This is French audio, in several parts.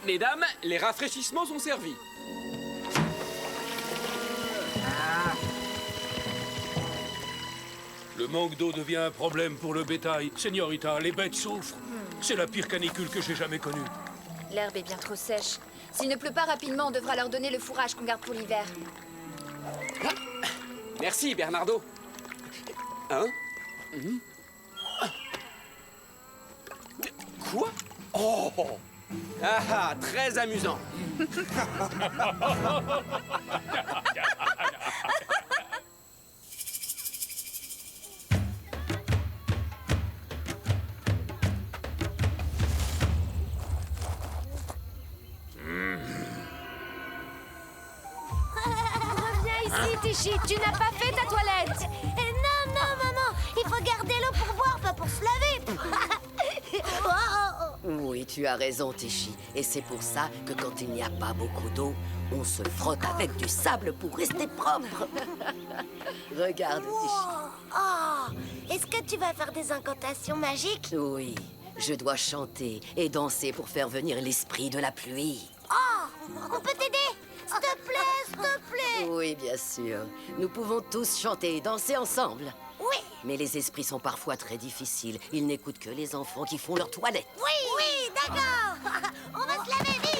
Mesdames, les rafraîchissements sont servis. Le manque d'eau devient un problème pour le bétail. Señorita, les bêtes souffrent. C'est la pire canicule que j'ai jamais connue. L'herbe est bien trop sèche. S'il ne pleut pas rapidement, on devra leur donner le fourrage qu'on garde pour l'hiver. Merci, Bernardo. Hein? Quoi? Oh! Ah, très amusant. Reviens ici, Tichy, tu n'as pas fait ta toilette. Non, non, maman, il faut garder l'eau pour boire, pas pour se laver. Oui, tu as raison, Tichy. Et c'est pour ça que quand il n'y a pas beaucoup d'eau, on se frotte avec du sable pour rester propre. Regarde, Tichy. Oh, est-ce que tu vas faire des incantations magiques? Oui, je dois chanter et danser pour faire venir l'esprit de la pluie. Oh, on peut t'aider? S'il te plaît, s'il te plaît. Oui, bien sûr. Nous pouvons tous chanter et danser ensemble. Oui, Mais les esprits sont parfois très difficiles. Ils n'écoutent que les enfants qui font leur toilette. oui, d'accord. On va se laver vite.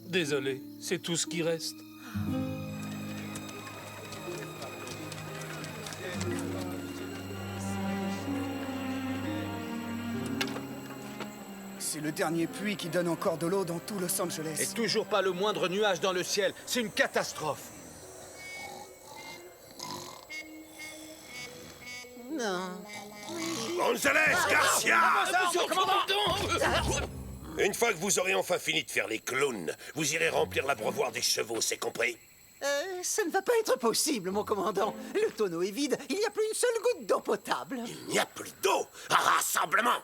Désolé, c'est tout ce qui reste. C'est le dernier puits qui donne encore de l'eau dans tout Los Angeles. Et toujours pas le moindre nuage dans le ciel. C'est une catastrophe. Non. González Garcia! Monsieur le commandant! Une fois que vous aurez enfin fini de faire les clowns, vous irez remplir l'abreuvoir des chevaux, c'est compris? Ça ne va pas être possible, mon commandant. Le tonneau est vide, il n'y a plus une seule goutte d'eau potable. Il n'y a plus d'eau! Rassemblement!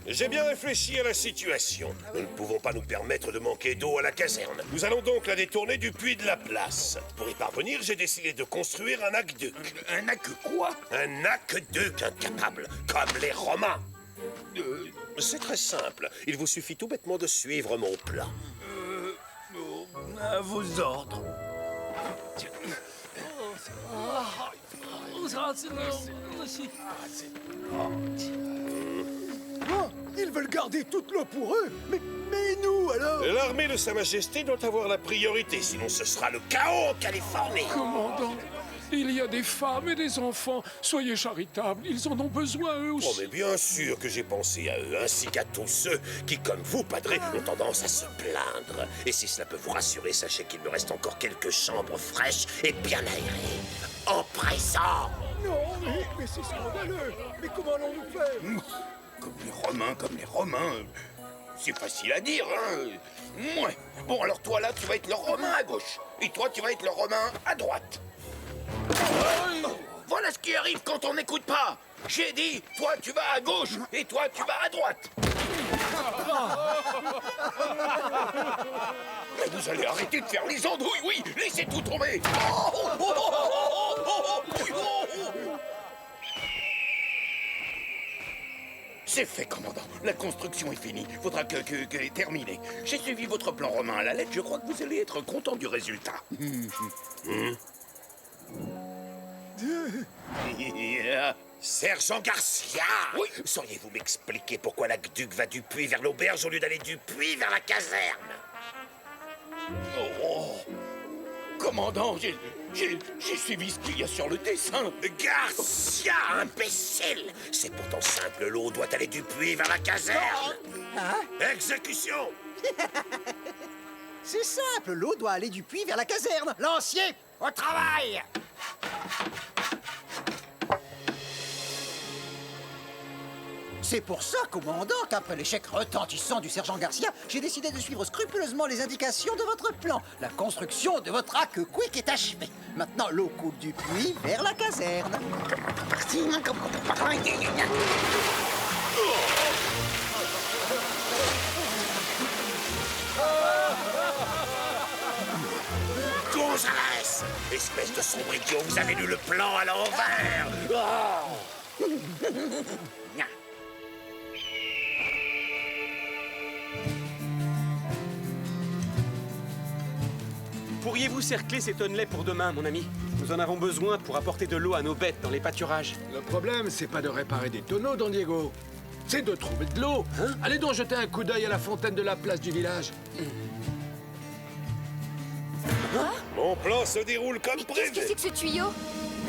J'ai bien réfléchi à la situation. Nous ne pouvons pas nous permettre de manquer d'eau à la caserne. Nous allons donc la détourner du puits de la place. Pour y parvenir, j'ai décidé de construire un aqueduc. Un aqueduc quoi? Un aqueduc incapable, comme les Romains. C'est très simple. Il vous suffit tout bêtement de suivre mon plan. À vos ordres. Oh, ils veulent garder toute l'eau pour eux. Mais nous, alors? L'armée de Sa Majesté doit avoir la priorité, sinon ce sera le chaos en Californie. Commandant, il y a des femmes et des enfants. Soyez charitables, ils en ont besoin eux aussi. Oh, mais bien sûr que j'ai pensé à eux, ainsi qu'à tous ceux qui, comme vous, padré, ont tendance à se plaindre. Et si cela peut vous rassurer, sachez qu'il me reste encore quelques chambres fraîches et bien aérées. En présent. Non, mais c'est scandaleux. Mais comment allons-nous faire? Comme les Romains. C'est facile à dire, hein? Ouais. Bon, alors toi, là, tu vas être le Romain à gauche. Et toi, tu vas être le Romain à droite. Voilà ce qui arrive quand on n'écoute pas. J'ai dit, toi, tu vas à gauche. Et toi, tu vas à droite. Mais vous allez arrêter de faire les andouilles, oui. Laissez tout tomber. C'est fait, commandant. La construction est finie. Faudra que terminer. J'ai suivi votre plan romain à la lettre. Je crois que vous allez être content du résultat. Sergent Garcia! Oui. Sauriez-vous m'expliquer pourquoi l'aqueduc va du puits vers l'auberge au lieu d'aller du puits vers la caserne? Oh, commandant, j'ai suivi ce qu'il y a sur le dessin. Garcia, imbécile! C'est pourtant simple, l'eau doit aller du puits vers la caserne! Exécution! C'est simple, l'eau doit aller du puits vers la caserne. Lancier, au travail! C'est pour ça, commandant, qu'après l'échec retentissant du sergent Garcia, j'ai décidé de suivre scrupuleusement les indications de votre plan. La construction de votre aqueduc est achevée. Maintenant, l'eau coule du puits vers la caserne. González! Espèce de sombre idiot, vous avez lu le plan à l'envers! Pourriez-vous cercler ces tonnelets pour demain, mon ami? Nous en avons besoin pour apporter de l'eau à nos bêtes dans les pâturages. Le problème, c'est pas de réparer des tonneaux, Don Diego. C'est de trouver de l'eau. Allez donc jeter un coup d'œil à la fontaine de la place du village. Mon plan se déroule comme Qu'est-ce que prévu. c'est que ce tuyau?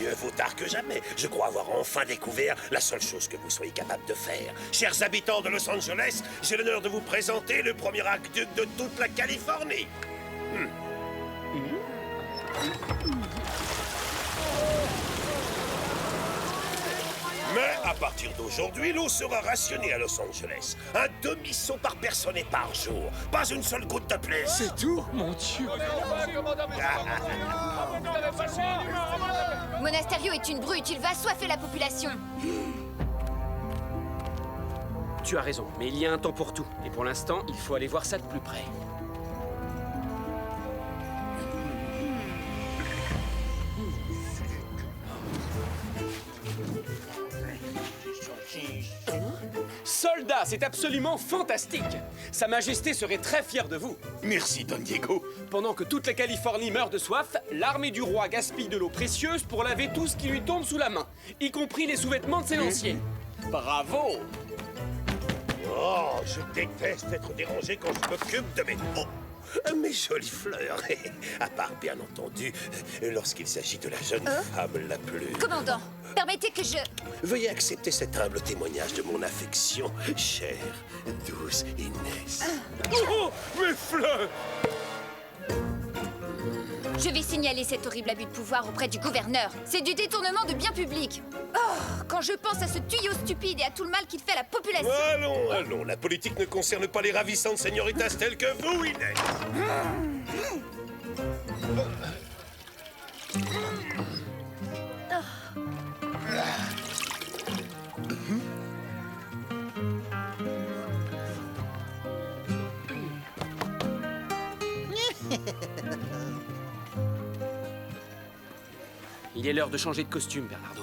Mieux vaut tard que jamais. Je crois avoir enfin découvert la seule chose que vous soyez capable de faire. Chers habitants de Los Angeles, j'ai l'honneur de vous présenter le premier aqueduc de toute la Californie. Mais à partir d'aujourd'hui, l'eau sera rationnée à Los Angeles. Un demi-seau par personne et par jour. Pas une seule goutte de plus. C'est tout? Mon Dieu. Monasterio est une brute, il va assoiffer la population. Tu as raison, mais il y a un temps pour tout. Et pour l'instant, il faut aller voir ça de plus près. Soldats, c'est absolument fantastique! Sa Majesté serait très fière de vous. Merci, Don Diego. Pendant que toute la Californie meurt de soif, l'armée du roi gaspille de l'eau précieuse pour laver tout ce qui lui tombe sous la main, y compris les sous-vêtements de ses lanciers. Bravo! Oh, je déteste être dérangé quand je m'occupe de mes jolies fleurs. À part, bien entendu, lorsqu'il s'agit de la jeune femme la plus... Commandant, permettez que je... Veuillez accepter cet humble témoignage de mon affection, chère, douce Inès. Oh, mes fleurs! Je vais signaler cet horrible abus de pouvoir auprès du gouverneur. C'est du détournement de biens publics. Oh, quand je pense à ce tuyau stupide et à tout le mal qu'il fait à la population. Allons, allons, la politique ne concerne pas les ravissantes señoritas telles que vous, Inès. Il est l'heure de changer de costume, Bernardo.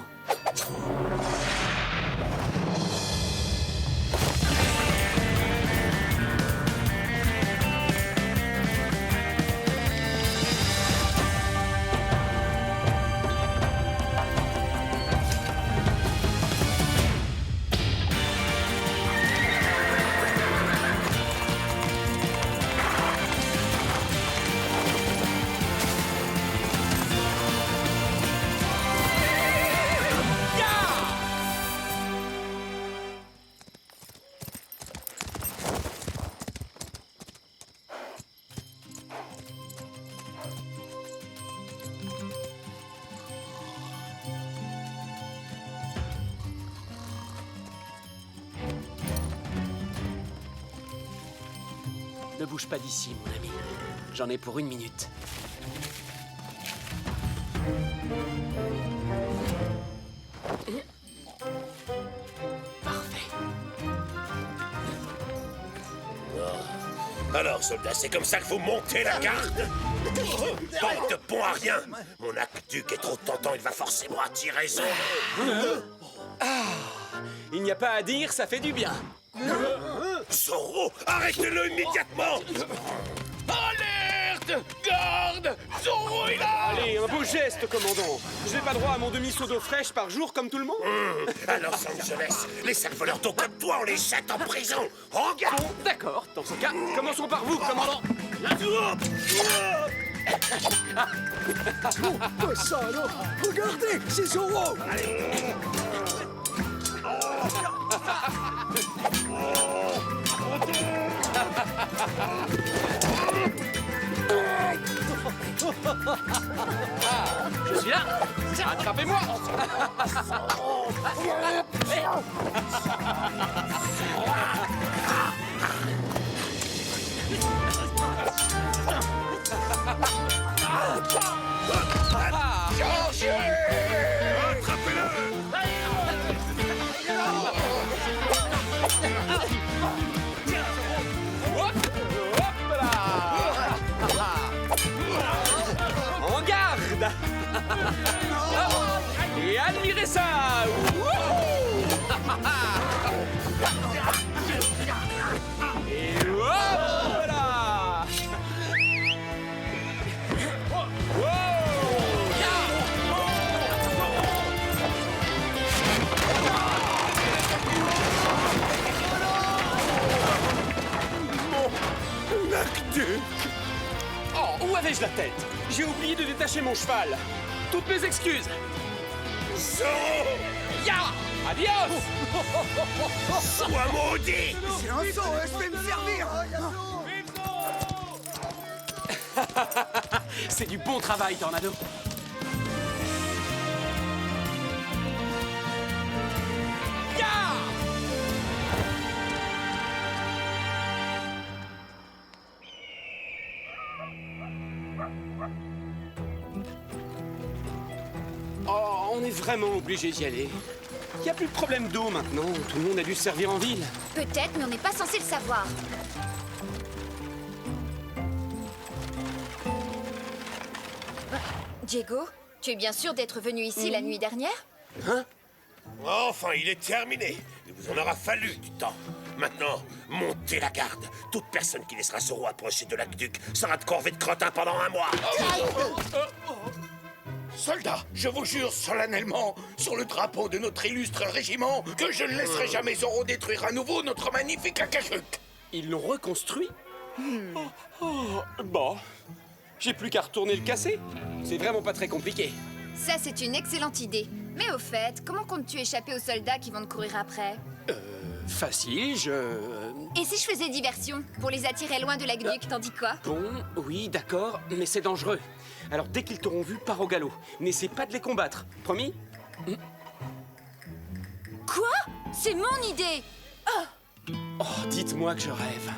Ne bouge pas d'ici, mon ami. J'en ai pour 1 minute. Parfait. Alors, soldats, c'est comme ça que vous montez la garde? Bande de bons à rien. Mon aqueduc est trop tentant, il va forcément attirer raison. Il n'y a pas à dire, ça fait du bien. Zorro, arrêtez-le immédiatement! Alerte! Garde! Zorro est là! Allez, un beau geste, commandant. Je n'ai pas droit à mon demi-seau d'eau fraîche par jour comme tout le monde? À Los Angeles, les sales voleurs d'eau comme toi, on les jette en prison! Regarde! Bon, d'accord. Dans ce cas, commençons par vous, commandant. Quoi ça alors? Regardez, c'est Zorro! Je suis là. Attrapez-moi. En garde. Et admirez ça. Wouhou. Et voilà. Oh, où avais-je la tête? J'ai oublié de détacher mon cheval. Toutes mes excuses. Zorro! Ya! Adios! Sois maudit! C'est du bon travail, Tornado. Ya! Oh, on est vraiment obligé d'y aller. Il n'y a plus de problème d'eau maintenant. Tout le monde a dû se servir en ville. Peut-être, mais on n'est pas censé le savoir. Diego, tu es bien sûr d'être venu ici la nuit dernière? Enfin, il est terminé. Il vous en aura fallu du temps. Maintenant, montez la garde. Toute personne qui laissera Zorro approcher de l'aqueduc sera de corvée de crottin pendant 1 mois. Soldats, je vous jure solennellement, sur le drapeau de notre illustre régiment, que je ne laisserai jamais Zorro détruire à nouveau notre magnifique akashuk. Ils l'ont reconstruit? Bon, j'ai plus qu'à retourner le casser. C'est vraiment pas très compliqué. Ça, c'est une excellente idée. Mais au fait, comment comptes-tu échapper aux soldats qui vont te courir après? Facile, Et si je faisais diversion, pour les attirer loin de l'aqueduc, t'en dis quoi? Bon, oui, d'accord, mais c'est dangereux. Alors dès qu'ils t'auront vu, pars au galop. N'essaie pas de les combattre, promis? Quoi? C'est mon idée! Oh, dites-moi que je rêve.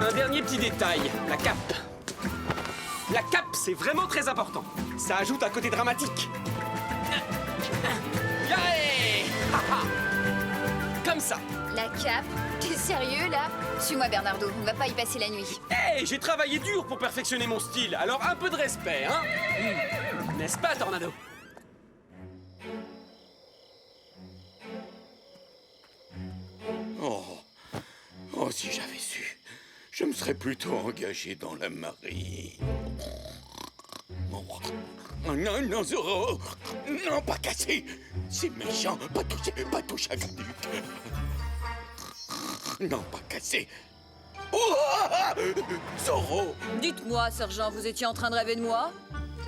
Un dernier petit détail, la cape. La cape, c'est vraiment très important. Ça ajoute un côté dramatique. Yaé! Comme ça. La cape? T'es sérieux, là? Suis-moi, Bernardo, on va pas y passer la nuit. Hey, j'ai travaillé dur pour perfectionner mon style, alors un peu de respect, hein? N'est-ce pas, Tornado? Oh, si j'avais su, je me serais plutôt engagé dans la marine. Oh, non, non, Zorro! Non, pas casser! C'est méchant! Pas toucher à Garduc! Non, pas casser! Oh, Zorro! Dites-moi, sergent, vous étiez en train de rêver de moi?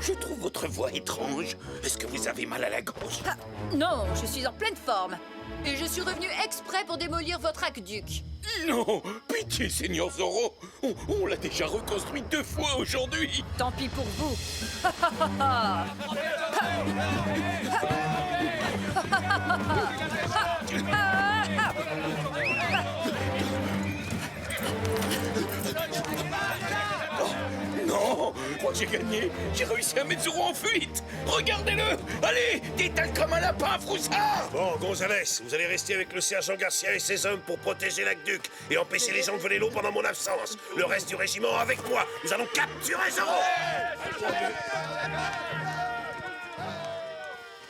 Je trouve votre voix étrange. Est-ce que vous avez mal à la gorge? Ah, non, je suis en pleine forme. Et je suis revenu exprès pour démolir votre aqueduc. Non! Pitié, Seigneur Zorro! On l'a déjà reconstruit 2 fois aujourd'hui! Tant pis pour vous. Non! Je crois que j'ai gagné! J'ai réussi à mettre Zorro en fuite! Regardez-le! Allez! Détale comme un lapin, Froussard! Bon, Gonzalez, vous allez rester avec le sergent Garcia et ses hommes pour protéger l'aqueduc et empêcher les gens de voler l'eau pendant mon absence. Le reste du régiment avec moi. Nous allons capturer Zorro!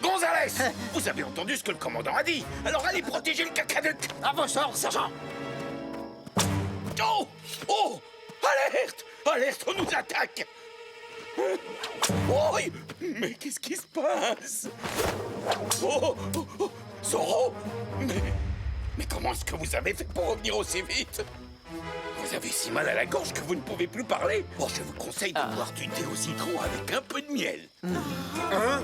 Gonzalez! Vous avez entendu ce que le commandant a dit! Alors allez protéger le cacaduc! À vos ordres, sergent! Oh! Oh! Alerte! Alerte, on nous attaque! Oh! Mais qu'est-ce qui se passe? Oh! Zorro! Mais comment est-ce que vous avez fait pour revenir aussi vite? Vous avez si mal à la gorge que vous ne pouvez plus parler? Oh, je vous conseille de boire du thé au citron avec un peu de miel. Hein?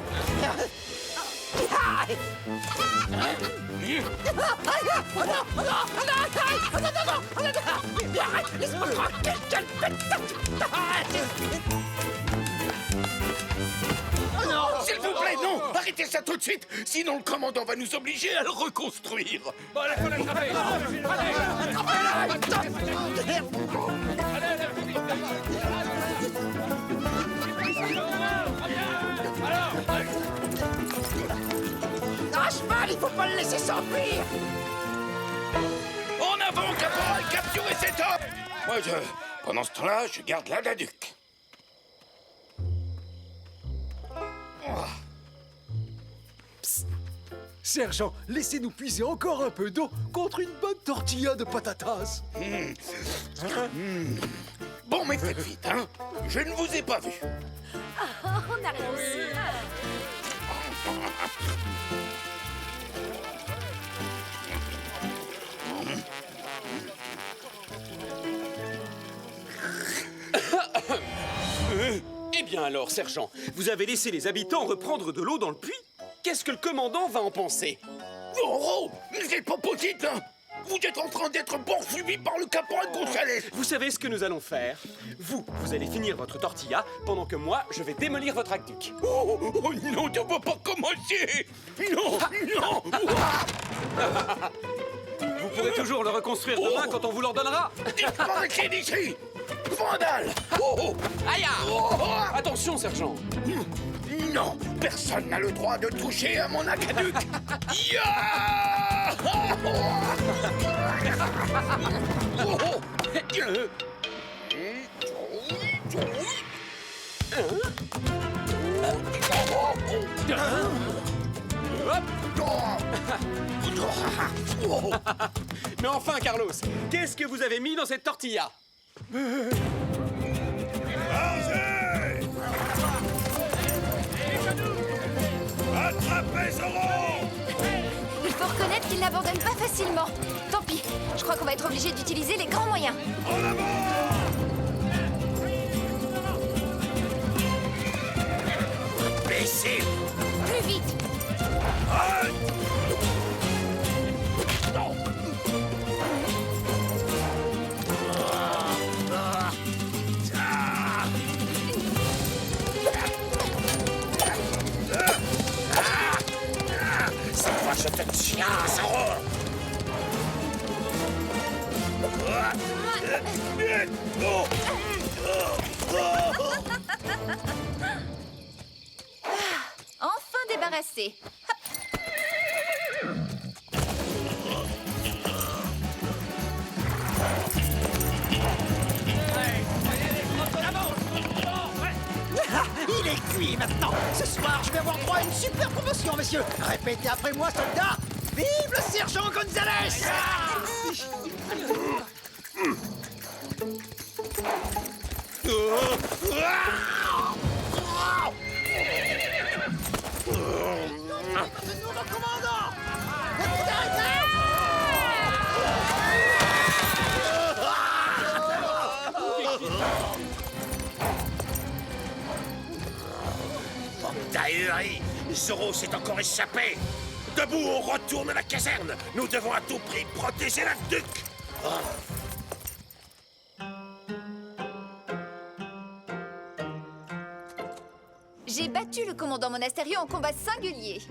S'il vous plaît, non! Arrêtez ça tout de suite! Sinon, le commandant va nous obliger à le reconstruire! Bon, allez, faut l'attraper. Un cheval, il faut pas le laisser s'enfuir! En avant, caporal! Capturez cet homme! Moi, Pendant ce temps-là, je garde l'Adaduc. Sergent, laissez-nous puiser encore un peu d'eau contre une bonne tortilla de patatas. Bon, mais faites vite, hein. Je ne vous ai pas vu. On a réussi. Eh bien alors, sergent, vous avez laissé les habitants reprendre de l'eau dans le puits? Qu'est-ce que le commandant va en penser? Zorro, c'est pas possible, hein. Vous êtes en train d'être poursuivi par le caporal Gonzalez. Vous savez ce que nous allons faire? Vous allez finir votre tortilla, pendant que moi, je vais démolir votre aqueduc. Oh non, ça va pas commencer. Non, non. Vous pourrez toujours le reconstruire demain quand on vous l'ordonnera. Disparaissez d'ici. Vandale. Aïe! Attention, sergent. Non, personne n'a le droit de toucher à mon aqueduc. Mais enfin, Carlos, qu'est-ce que vous avez mis dans cette tortilla? Attrapez Zorro! Il faut reconnaître qu'il n'abandonne pas facilement. Tant pis, je crois qu'on va être obligé d'utiliser les grands moyens. En avant! Imbécile. Plus vite! Cette fois, je te tiens, Zorro. Enfin débarrassé. Il est cuit maintenant. Ce soir, je vais avoir droit à une super promotion, messieurs. Répétez après moi, soldats. Vive le sergent Gonzalez! Le nouveau commandant! T'as ahuri. Zorro s'est encore échappé. Debout, on retourne à la caserne. Nous devons à tout prix protéger l'aqueduc. J'ai battu le commandant Monasterio en combat singulier.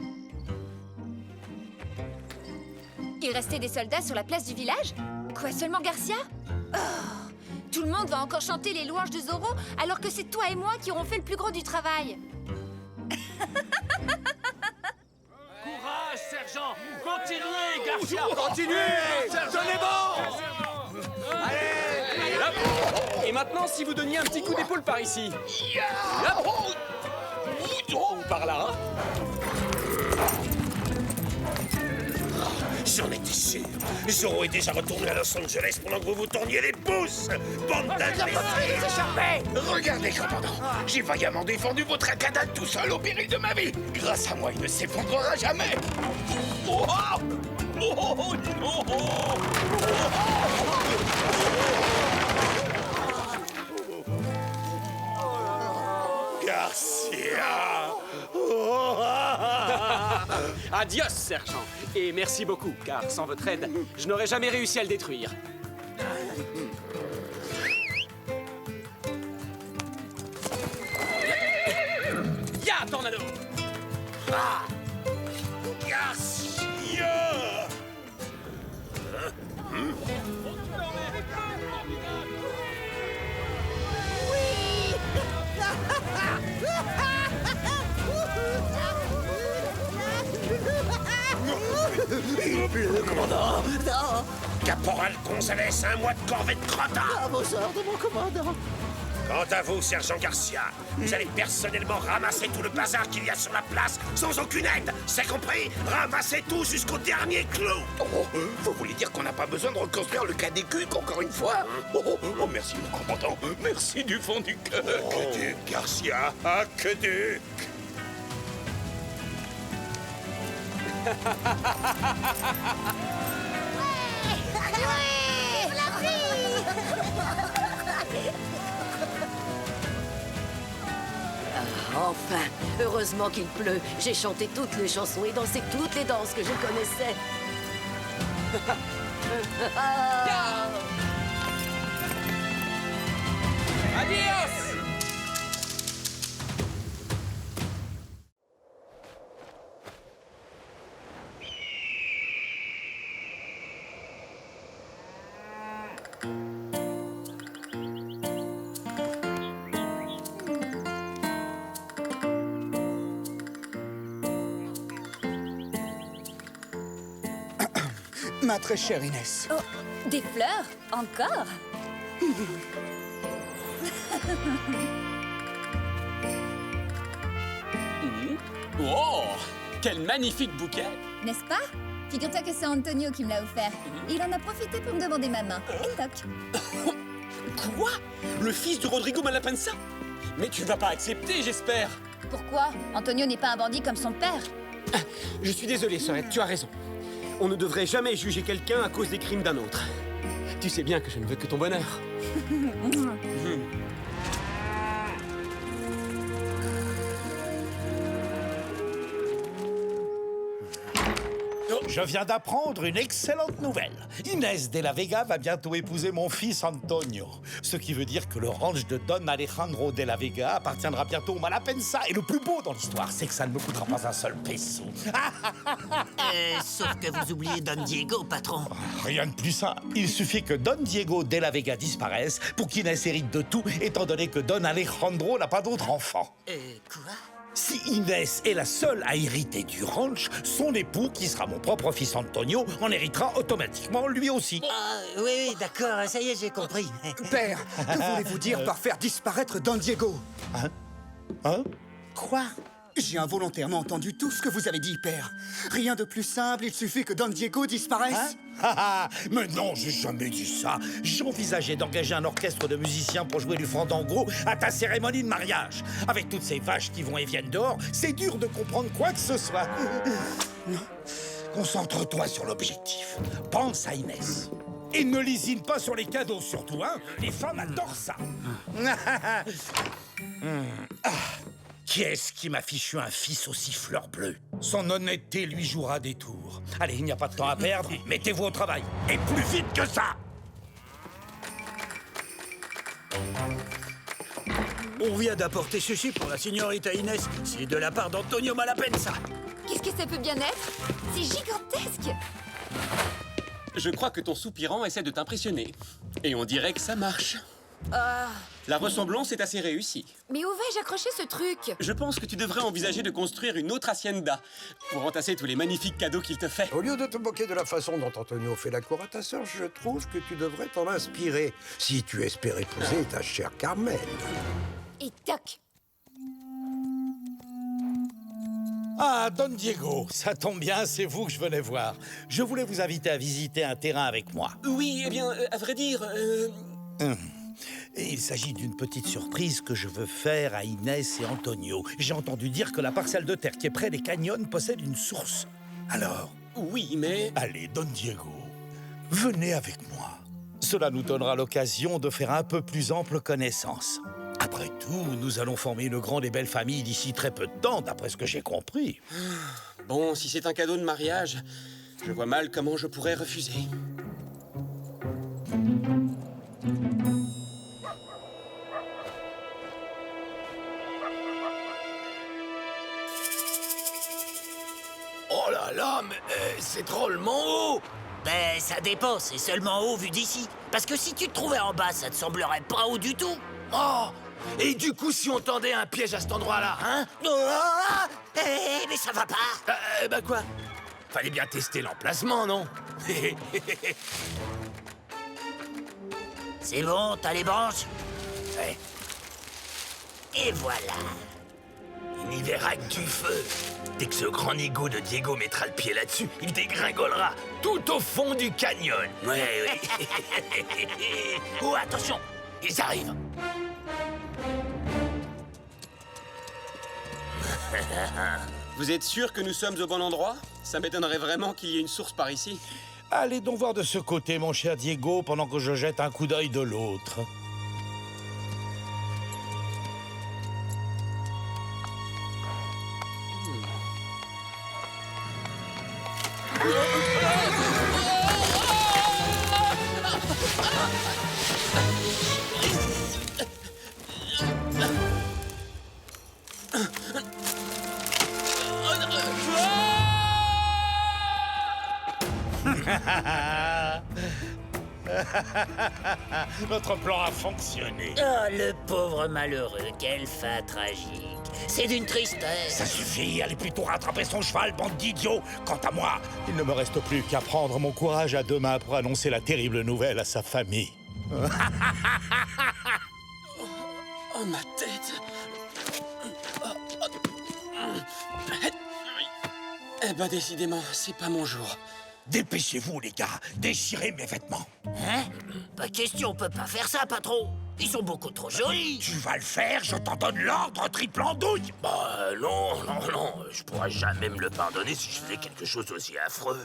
Il restait des soldats sur la place du village? Quoi, seulement Garcia? Oh, tout le monde va encore chanter les louanges de Zorro alors que c'est toi et moi qui aurons fait le plus gros du travail. Courage, sergent! Continuez, Garcia! Continuez! Tenez bon! Allez! Hop. Et maintenant, si vous donniez un petit coup d'épaule par ici. Hop. Ou par là. J'en étais sûr. Zorro est déjà retourné à Los Angeles pendant que vous vous tourniez les pouces. Bande d'imbéciles! Regardez, commandant. J'ai vaillamment défendu votre acadale tout seul au péril de ma vie. Grâce à moi, il ne s'effondrera jamais. Oh, oh non! Garcia! Adios, sergent. Et merci beaucoup, car sans votre aide, je n'aurais jamais réussi à le détruire. Ya, tornado! Ah! Garcia! Il pleut, commandant. Non. Caporal Gonzalez a un mois de corvée de crottin. À vos ordres, mon commandant. Quant à vous, sergent Garcia, vous allez personnellement ramasser tout le bazar qu'il y a sur la place sans aucune aide. C'est compris? Ramassez tout jusqu'au dernier clou. Vous voulez dire qu'on n'a pas besoin de reconstruire le Cadecuc encore une fois? Merci, mon commandant. Merci du fond du cœur. Aqueduc, Garcia, aqueduc. Enfin, heureusement qu'il pleut. J'ai chanté toutes les chansons et dansé toutes les danses que je connaissais. Adios! Ma très chère Inès. Oh, des fleurs? Encore? Oh! Quel magnifique bouquet! N'est-ce pas? Figure-toi que c'est Antonio qui me l'a offert. Il en a profité pour me demander ma main. Et toc. Quoi? Le fils de Rodrigo Malapensa? Mais tu vas pas accepter, j'espère! Pourquoi? Antonio n'est pas un bandit comme son père. Je suis désolé, Sorette, tu as raison. On ne devrait jamais juger quelqu'un à cause des crimes d'un autre. Tu sais bien que je ne veux que ton bonheur. Je viens d'apprendre une excellente nouvelle. Inès de la Vega va bientôt épouser mon fils Antonio. Ce qui veut dire que le ranch de Don Alejandro de la Vega appartiendra bientôt au Malapensa. Et le plus beau dans l'histoire, c'est que ça ne me coûtera pas un seul peso. Sauf que vous oubliez Don Diego, patron. Rien de plus simple. Il suffit que Don Diego de la Vega disparaisse pour qu'Inès hérite de tout, étant donné que Don Alejandro n'a pas d'autre enfant. Quoi? Si Inès est la seule à hériter du ranch, son époux, qui sera mon propre fils Antonio, en héritera automatiquement lui aussi. Oui, d'accord, ça y est, j'ai compris. Père, que voulez-vous dire par faire disparaître Don Diego? Hein? Quoi? J'ai involontairement entendu tout ce que vous avez dit, père. Rien de plus simple, il suffit que Don Diego disparaisse. Mais non, j'ai jamais dit ça. J'envisageais d'engager un orchestre de musiciens pour jouer du fandango à ta cérémonie de mariage. Avec toutes ces vaches qui vont et viennent dehors, c'est dur de comprendre quoi que ce soit. Concentre-toi sur l'objectif. Pense à Inès. Et ne lésine pas sur les cadeaux, surtout, hein. Les femmes adorent ça. Qui est-ce qui m'a fichu un fils aussi fleur bleue? Son honnêteté lui jouera des tours. Allez, il n'y a pas de temps à perdre. Mettez-vous au travail. Et plus vite que ça! On vient d'apporter ceci pour la signorita Inès. C'est de la part d'Antonio Malapensa. Qu'est-ce que ça peut bien être? C'est gigantesque! Je crois que ton soupirant essaie de t'impressionner. Et on dirait que ça marche. La ressemblance est assez réussie. Mais où vais-je accrocher ce truc? Je pense que tu devrais envisager de construire une autre hacienda pour entasser tous les magnifiques cadeaux qu'il te fait. Au lieu de te moquer de la façon dont Antonio fait la cour à ta sœur, je trouve que tu devrais t'en inspirer si tu espères épouser ta chère Carmen. Et toc! Ah, Don Diego, ça tombe bien, c'est vous que je venais voir. Je voulais vous inviter à visiter un terrain avec moi. Oui, eh bien, à vrai dire... Et il s'agit d'une petite surprise que je veux faire à Inès et Antonio. J'ai entendu dire que la parcelle de terre qui est près des canyons possède une source. Alors... Oui, mais... Allez, Don Diego, venez avec moi. Cela nous donnera l'occasion de faire un peu plus ample connaissance. Après tout, nous allons former une grande et belle famille d'ici très peu de temps, d'après ce que j'ai compris. Bon, si c'est un cadeau de mariage, je vois mal comment je pourrais refuser. Oh là là, mais c'est drôlement haut! Ben, ça dépend, c'est seulement haut vu d'ici. Parce que si tu te trouvais en bas, ça te semblerait pas haut du tout. Oh! Et du coup, si on tendait un piège à cet endroit-là, hein? Mais ça va pas. Bah quoi? Fallait bien tester l'emplacement, non? C'est bon, t'as les branches? Ouais. Et voilà. Il n'y verra que du feu. Dès que ce grand nigo de Diego mettra le pied là-dessus, il dégringolera tout au fond du canyon. Ouais, oui. Oh, attention, Ils arrivent. Vous êtes sûr que nous sommes au bon endroit? Ça m'étonnerait vraiment qu'il y ait une source par ici. Allez donc voir de ce côté, mon cher Diego, pendant que je jette un coup d'œil de l'autre. Notre plan a fonctionné. Oh, le pauvre malheureux, quelle fin tragique. C'est d'une tristesse. Ça suffit, allez plutôt rattraper son cheval, bande d'idiots. Quant à moi, il ne me reste plus qu'à prendre mon courage à deux mains pour annoncer la terrible nouvelle à sa famille. Oh, ma tête. Eh ben, décidément, c'est pas mon jour. Dépêchez-vous, les gars, déchirez mes vêtements. Hein? Pas question, on peut pas faire ça, patron. Ils sont beaucoup trop jolis. Tu vas le faire, je t'en donne l'ordre, triple andouille. Bah non, je pourrais jamais me le pardonner si je faisais quelque chose aussi affreux.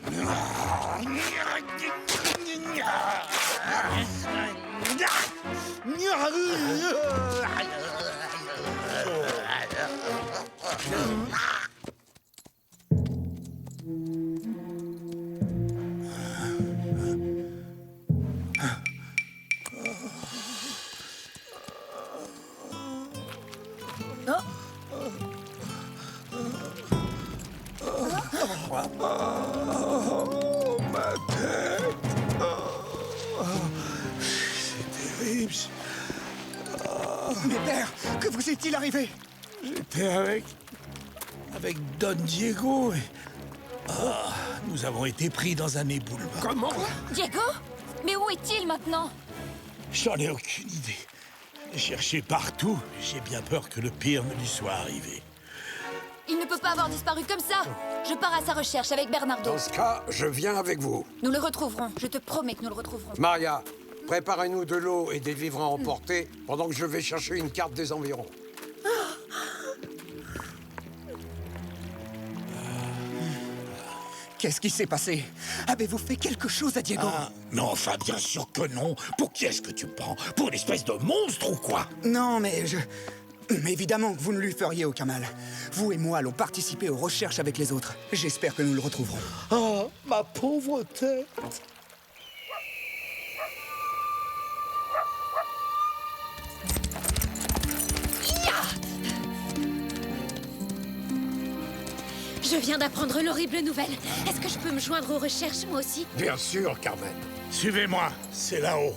Oh, ma tête. Oh, c'est terrible. Mais père, que vous est-il arrivé? J'étais avec Don Diego et... nous avons été pris dans un éboulement. Comment? Diego? Mais où est-il maintenant? J'en ai aucune idée. J'ai cherché partout. J'ai bien peur que le pire ne lui soit arrivé. Il ne peut pas avoir disparu comme ça. Je pars à sa recherche avec Bernardo. Dans ce cas, je viens avec vous. Nous le retrouverons. Je te promets que nous le retrouverons. Maria, préparez-nous de l'eau et des vivres à emporter pendant que je vais chercher une carte des environs. Qu'est-ce qui s'est passé? Avez-vous fait quelque chose à Diego? Non, enfin, bien sûr que non. Pour qui est-ce que tu me prends? Pour une espèce de monstre ou quoi? Non, mais Mais évidemment que vous ne lui feriez aucun mal. Vous et moi allons participer aux recherches avec les autres. J'espère que nous le retrouverons. Oh, ma pauvre tête. Je viens d'apprendre l'horrible nouvelle. Est-ce que je peux me joindre aux recherches, moi aussi? Bien sûr, Carmen. Suivez-moi, c'est là-haut.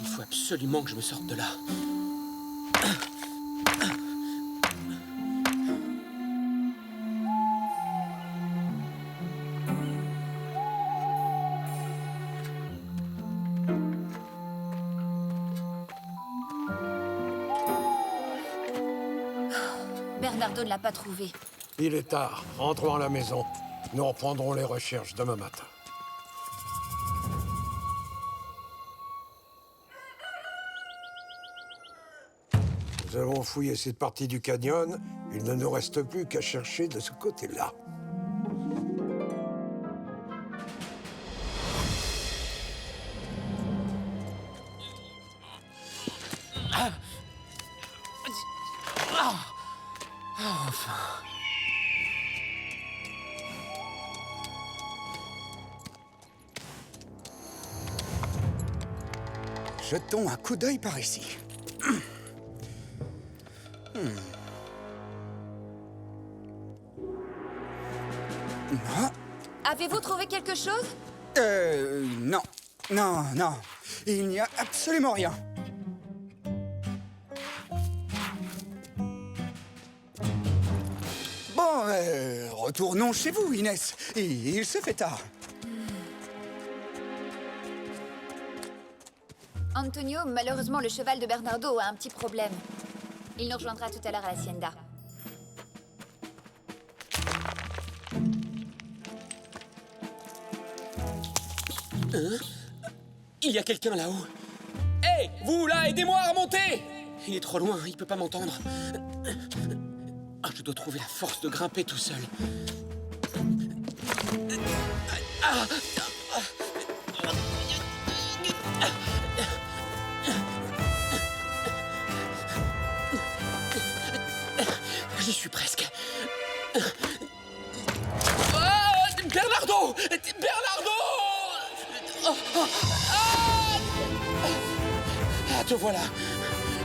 Il faut absolument que je me sorte de là. Bernardo ne l'a pas trouvé. Il est tard. Rentrons à la maison. Nous reprendrons les recherches demain matin. Nous avons fouillé cette partie du canyon. Il ne nous reste plus qu'à chercher de ce côté-là. Jetons un coup d'œil par ici. Avez-vous trouvé quelque chose? Non. Non, non. Il n'y a absolument rien. Bon, retournons chez vous, Inès. Il se fait tard. Antonio, malheureusement, le cheval de Bernardo a un petit problème. Il nous rejoindra tout à l'heure à l'hacienda. Hein? Il y a quelqu'un là-haut. Hé, vous là, aidez-moi à remonter! Il est trop loin, il peut pas m'entendre. Ah, je dois trouver la force de grimper tout seul. Ah! J'y suis presque. Bernardo! Bernardo! Ah, te voilà.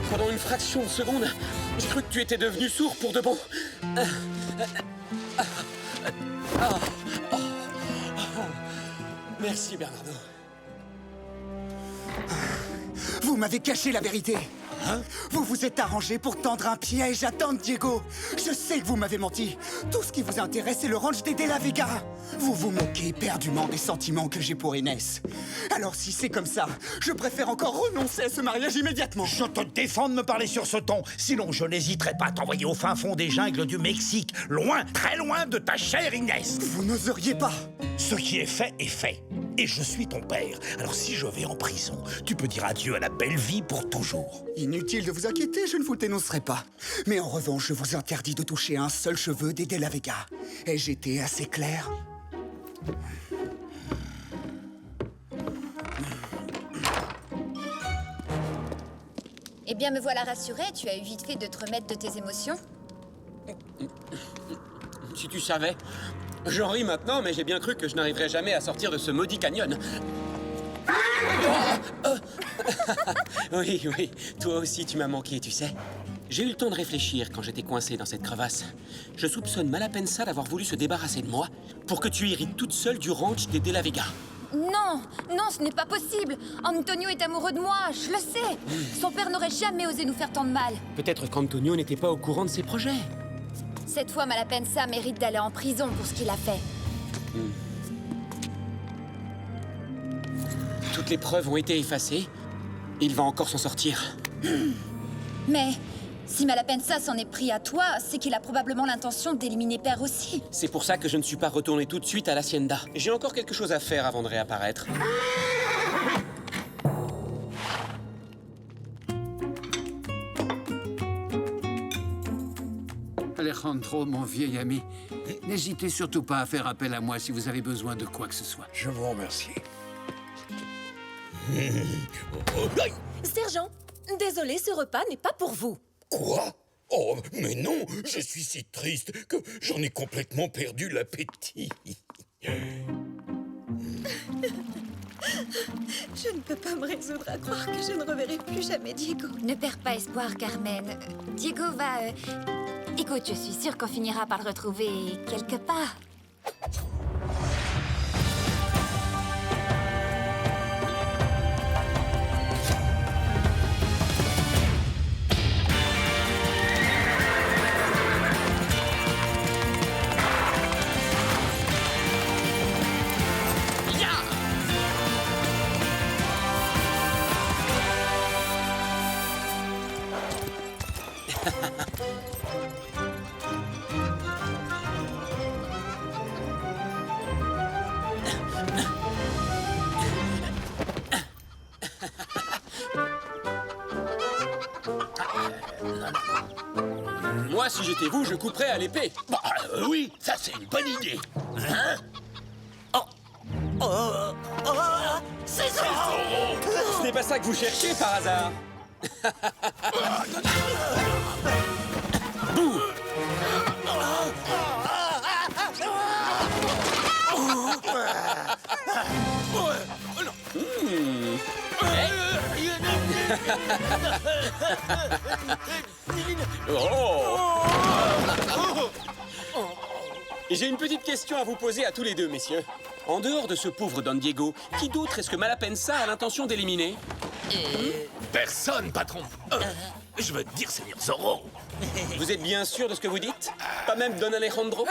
Pendant une fraction de seconde, j'ai cru que tu étais devenu sourd pour de bon. Merci, Bernardo. Vous m'avez caché la vérité. Vous vous êtes arrangé pour tendre un piège à Don Diego. Je sais que vous m'avez menti. Tout ce qui vous intéresse, c'est le ranch des De La Vega. Vous vous moquez éperdument des sentiments que j'ai pour Inès. Alors si c'est comme ça, je préfère encore renoncer à ce mariage immédiatement. Je te défends de me parler sur ce ton. Sinon, je n'hésiterai pas à t'envoyer au fin fond des jungles du Mexique. Loin, très loin de ta chère Inès. Vous n'oseriez pas. Ce qui est fait est fait. Et je suis ton père. Alors si je vais en prison, tu peux dire adieu à la belle vie pour toujours. Inutile de vous inquiéter, je ne vous le dénoncerai pas. Mais en revanche, je vous interdis de toucher un seul cheveu des De La Vega. Ai-je été assez clair? Eh bien, me voilà rassurée, tu as eu vite fait de te remettre de tes émotions. Si tu savais. J'en ris maintenant, mais j'ai bien cru que je n'arriverais jamais à sortir de ce maudit canyon. Oui, oui, toi aussi tu m'as manqué, tu sais. J'ai eu le temps de réfléchir quand j'étais coincé dans cette crevasse. Je soupçonne Malapensa d'avoir voulu se débarrasser de moi pour que tu hérites toute seule du ranch des De La Vega. Non, non, ce n'est pas possible. Antonio est amoureux de moi, je le sais. Son père n'aurait jamais osé nous faire tant de mal. Peut-être qu'Antonio n'était pas au courant de ses projets. Cette fois, Malapensa mérite d'aller en prison pour ce qu'il a fait. Toutes les preuves ont été effacées. Il va encore s'en sortir. Mais si Malapensa s'en est pris à toi, c'est qu'il a probablement l'intention d'éliminer Père aussi. C'est pour ça que je ne suis pas retourné tout de suite à l'hacienda. J'ai encore quelque chose à faire avant de réapparaître. Alejandro, mon vieil ami, n'hésitez surtout pas à faire appel à moi si vous avez besoin de quoi que ce soit. Je vous remercie. Sergent, désolé, ce repas n'est pas pour vous. Quoi? Oh, mais non, je suis si triste que j'en ai complètement perdu l'appétit. Je ne peux pas me résoudre à croire que je ne reverrai plus jamais Diego. Ne perds pas espoir, Carmen. Diego va... Écoute, je suis sûre qu'on finira par le retrouver quelque part. Moi, si j'étais vous, je couperais à l'épée. Bah, oui, ça c'est une bonne idée. Hein? C'est Zorro! Ce n'est pas ça que vous cherchez par hasard. Bouh! J'ai une petite question à vous poser à tous les deux, messieurs. En dehors de ce pauvre Don Diego, qui d'autre est-ce que Malapensa a l'intention d'éliminer? Personne, patron. Je veux dire, Seigneur Zorro. Vous êtes bien sûr de ce que vous dites? Pas même Don Alejandro?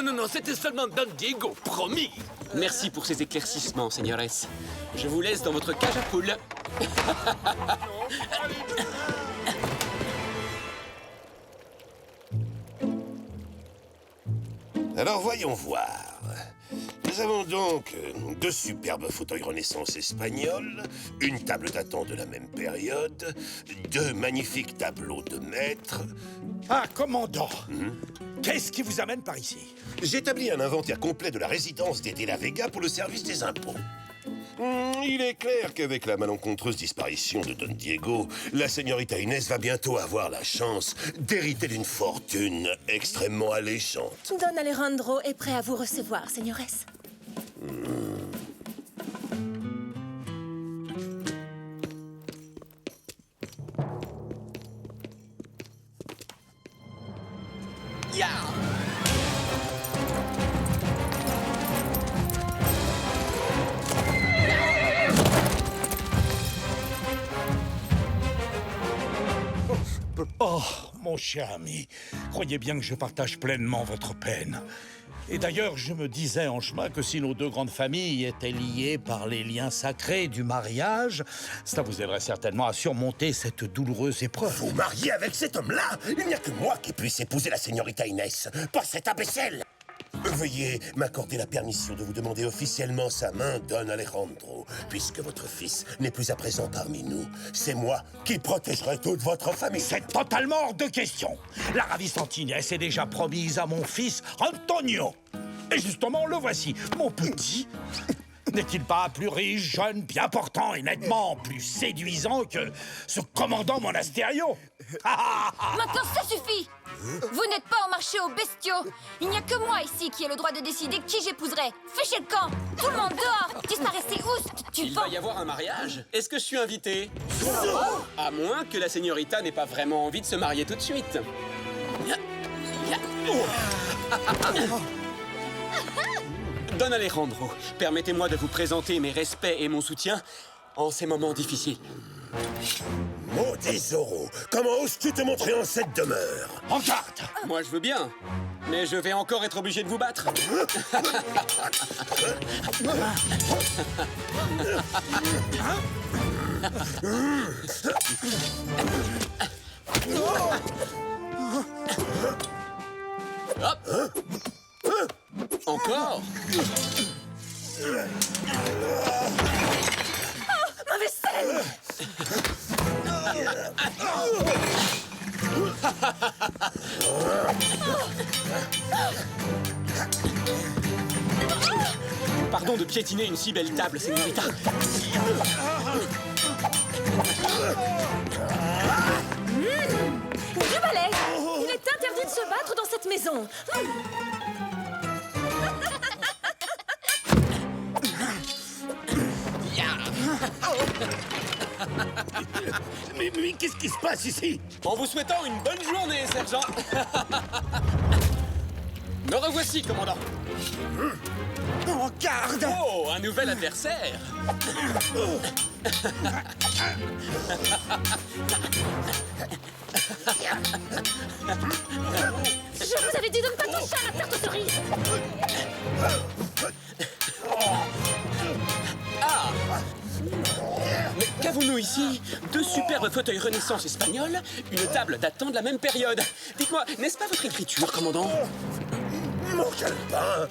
Non, c'était seulement Don Diego, promis. Merci pour ces éclaircissements, señores. Je vous laisse dans votre cage à poules. Alors voyons voir. Nous avons donc deux superbes fauteuils Renaissance espagnols, une table datant de la même période, deux magnifiques tableaux de maître. Ah, commandant! Qu'est-ce qui vous amène par ici? J'ai établi un inventaire complet de la résidence des De la Vega pour le service des impôts. Il est clair qu'avec la malencontreuse disparition de Don Diego, la señorita Inés va bientôt avoir la chance d'hériter d'une fortune extrêmement alléchante. Don Alejandro est prêt à vous recevoir, señores. Oh, mon cher ami, croyez bien que je partage pleinement votre peine. Et d'ailleurs, je me disais en chemin que si nos deux grandes familles étaient liées par les liens sacrés du mariage, ça vous aiderait certainement à surmonter cette douloureuse épreuve. Vous mariez avec cet homme-là? Il n'y a que moi qui puisse épouser la señorita Inés, pas cet imbécile. Veuillez m'accorder la permission de vous demander officiellement sa main, Don Alejandro, puisque votre fils n'est plus à présent parmi nous. C'est moi qui protégerai toute votre famille. C'est totalement hors de question. La ravissante Inès est déjà promise à mon fils Antonio. Et justement, le voici, mon petit. N'est-il pas plus riche, jeune, bien portant et nettement plus séduisant que ce commandant Monasterio? Maintenant, ça suffit! Vous n'êtes pas au marché aux bestiaux. Il n'y a que moi ici qui ai le droit de décider qui j'épouserai. Fichez le camp! Tout le monde dehors! Disparaissez, oust! Il va y avoir un mariage? Est-ce que je suis invité? À moins que la señorita n'ait pas vraiment envie de se marier tout de suite. Don Alejandro, permettez-moi de vous présenter mes respects et mon soutien en ces moments difficiles. Maudit Zorro, comment oses-tu te montrer en cette demeure? En garde! Moi, je veux bien, mais je vais encore être obligé de vous battre. Hop! Encore? Ma vaisselle! Pardon de piétiner une si belle table, señorita. Du balai! Il est interdit de se battre dans cette maison. Mais qu'est-ce qui se passe ici? En vous souhaitant une bonne journée, sergent. Me revoici, commandant. En garde! Oh, un nouvel adversaire. Je vous avais dit de ne pas toucher à la tarte aux cerises. Ah! Mais qu'avons-nous ici? Deux superbes fauteuils Renaissance espagnols, une table datant de la même période. Dites-moi, n'est-ce pas votre écriture, commandant? Mon calepin!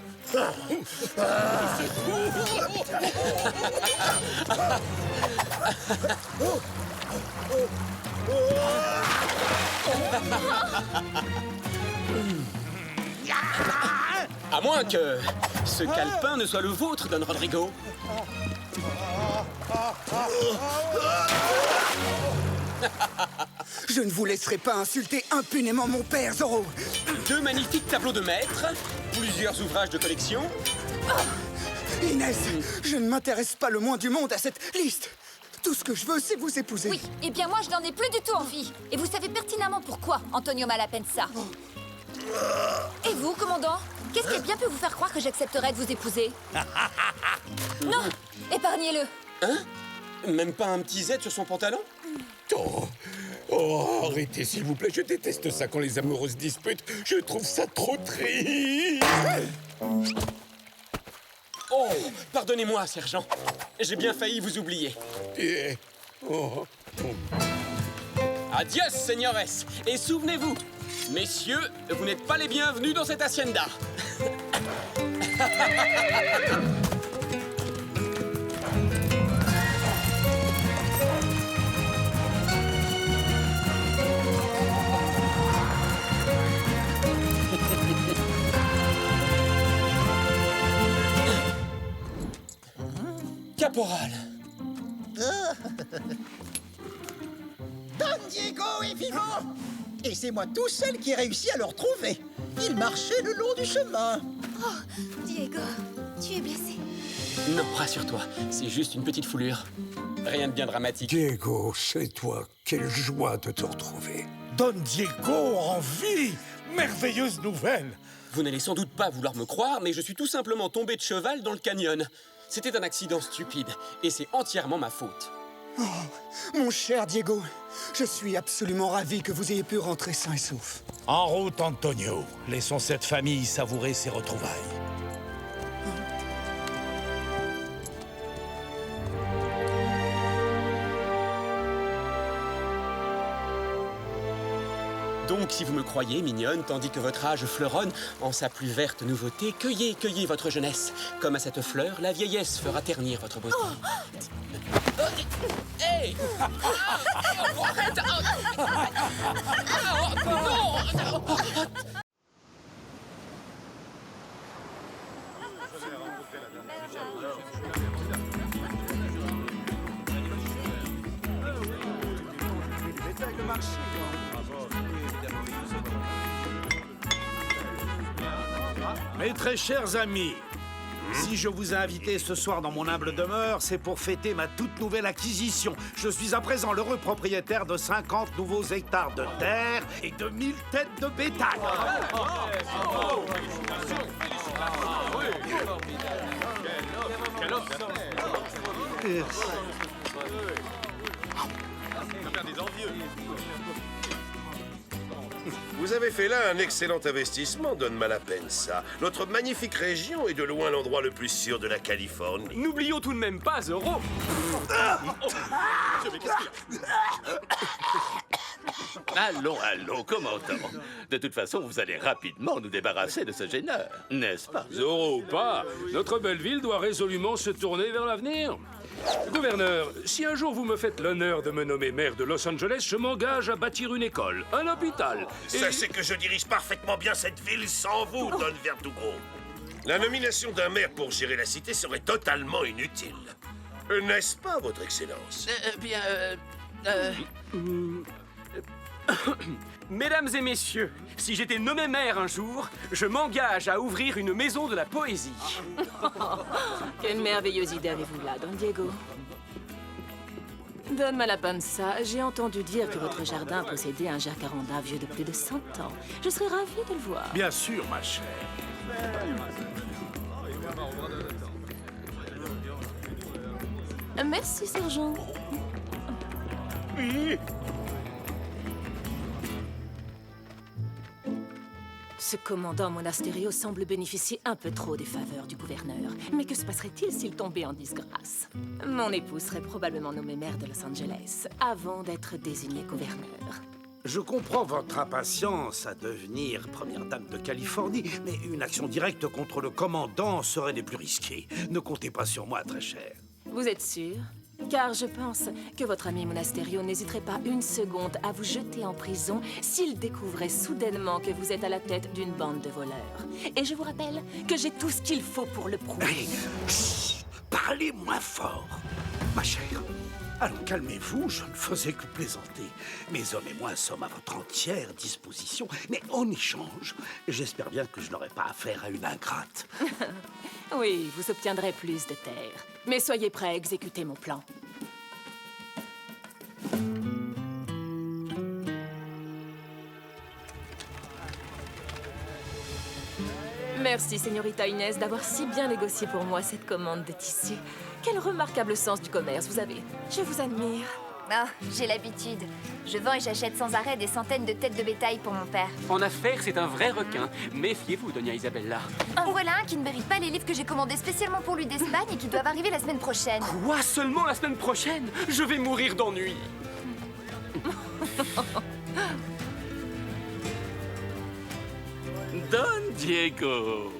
À moins que ce calepin ne soit le vôtre, Don Rodrigo. Je ne vous laisserai pas insulter impunément mon père, Zorro. Deux magnifiques tableaux de maître, plusieurs ouvrages de collection. Inès, je ne m'intéresse pas le moins du monde à cette liste. Tout ce que je veux, c'est vous épouser. Oui, eh bien moi je n'en ai plus du tout envie. Et vous savez pertinemment pourquoi, Antonio Malapensa. Et vous, commandant? Qu'est-ce qui a bien pu vous faire croire que j'accepterais de vous épouser? Non! Épargnez-le! Hein? Même pas un petit Z sur son pantalon? Oh, arrêtez, s'il vous plaît. Je déteste ça quand les amoureuses disputent. Je trouve ça trop triste. Oh, pardonnez-moi, sergent. J'ai bien failli vous oublier. Adios, señores. Et souvenez-vous, messieurs, vous n'êtes pas les bienvenus dans cette hacienda. Caporal. Don Diego est vivant! Et c'est moi tout seul qui ai réussi à le retrouver. Il marchait le long du chemin. Oh, Diego, tu es blessé. Non, rassure-toi, c'est juste une petite foulure. Rien de bien dramatique. Diego, c'est toi. Quelle joie de te retrouver. Don Diego en vie! Merveilleuse nouvelle! Vous n'allez sans doute pas vouloir me croire, mais je suis tout simplement tombé de cheval dans le canyon. C'était un accident stupide, et c'est entièrement ma faute. Oh, mon cher Diego, je suis absolument ravi que vous ayez pu rentrer sain et sauf. En route, Antonio. Laissons cette famille savourer ses retrouvailles. Donc, si vous me croyez, mignonne, tandis que votre âge fleuronne en sa plus verte nouveauté, cueillez, cueillez votre jeunesse. Comme à cette fleur, la vieillesse fera ternir votre beauté. Hey! Arrête! Non! Mes très chers amis, si je vous ai invités ce soir dans mon humble demeure, c'est pour fêter ma toute nouvelle acquisition. Je suis à présent l'heureux propriétaire de 50 nouveaux hectares de terre et de 1000 têtes de bétail. Vous avez fait là un excellent investissement, Don Malapensa. Notre magnifique région est de loin l'endroit le plus sûr de la Californie. N'oublions tout de même pas Zorro. Allons, commandant. De toute façon, vous allez rapidement nous débarrasser de ce gêneur, n'est-ce pas? Zorro ou pas, notre belle ville doit résolument se tourner vers l'avenir. Gouverneur, si un jour vous me faites l'honneur de me nommer maire de Los Angeles, je m'engage à bâtir une école, un hôpital. Sachez que je dirige parfaitement bien cette ville sans vous, Don Verdugo. La nomination d'un maire pour gérer la cité serait totalement inutile. N'est-ce pas, votre excellence? Mesdames et messieurs, si j'étais nommé maire un jour, je m'engage à ouvrir une maison de la poésie. Quelle merveilleuse idée avez-vous là, Don Diego? Don Malapansa, j'ai entendu dire que votre jardin possédait un jacaranda vieux de plus de 100 ans. Je serais ravie de le voir. Bien sûr, ma chère. Merci, sergent. Ce commandant Monasterio semble bénéficier un peu trop des faveurs du gouverneur. Mais que se passerait-il s'il tombait en disgrâce? Mon épouse serait probablement nommée maire de Los Angeles avant d'être désignée gouverneur. Je comprends votre impatience à devenir première dame de Californie, mais une action directe contre le commandant serait des plus risquées. Ne comptez pas sur moi, très cher. Vous êtes sûr? Car je pense que votre ami Monasterio n'hésiterait pas une seconde à vous jeter en prison s'il découvrait soudainement que vous êtes à la tête d'une bande de voleurs. Et je vous rappelle que j'ai tout ce qu'il faut pour le prouver. Hey, chut, parlez moins fort, ma chère. Allons, calmez-vous, je ne faisais que plaisanter. Mes hommes et moi sommes à votre entière disposition, mais en échange, j'espère bien que je n'aurai pas affaire à une ingrate. Oui, vous obtiendrez plus de terre. Mais soyez prêts à exécuter mon plan. Merci, Señorita Inès, d'avoir si bien négocié pour moi cette commande de tissu. Quel remarquable sens du commerce vous avez. Je vous admire. Ah, j'ai l'habitude. Je vends et j'achète sans arrêt des centaines de têtes de bétail pour mon père. En affaires, c'est un vrai requin. Méfiez-vous, Doña Isabella. En voilà un qui ne mérite pas les livres que j'ai commandés spécialement pour lui d'Espagne et qui doivent arriver la semaine prochaine. Quoi? Seulement la semaine prochaine? Je vais mourir d'ennui. Don Diego.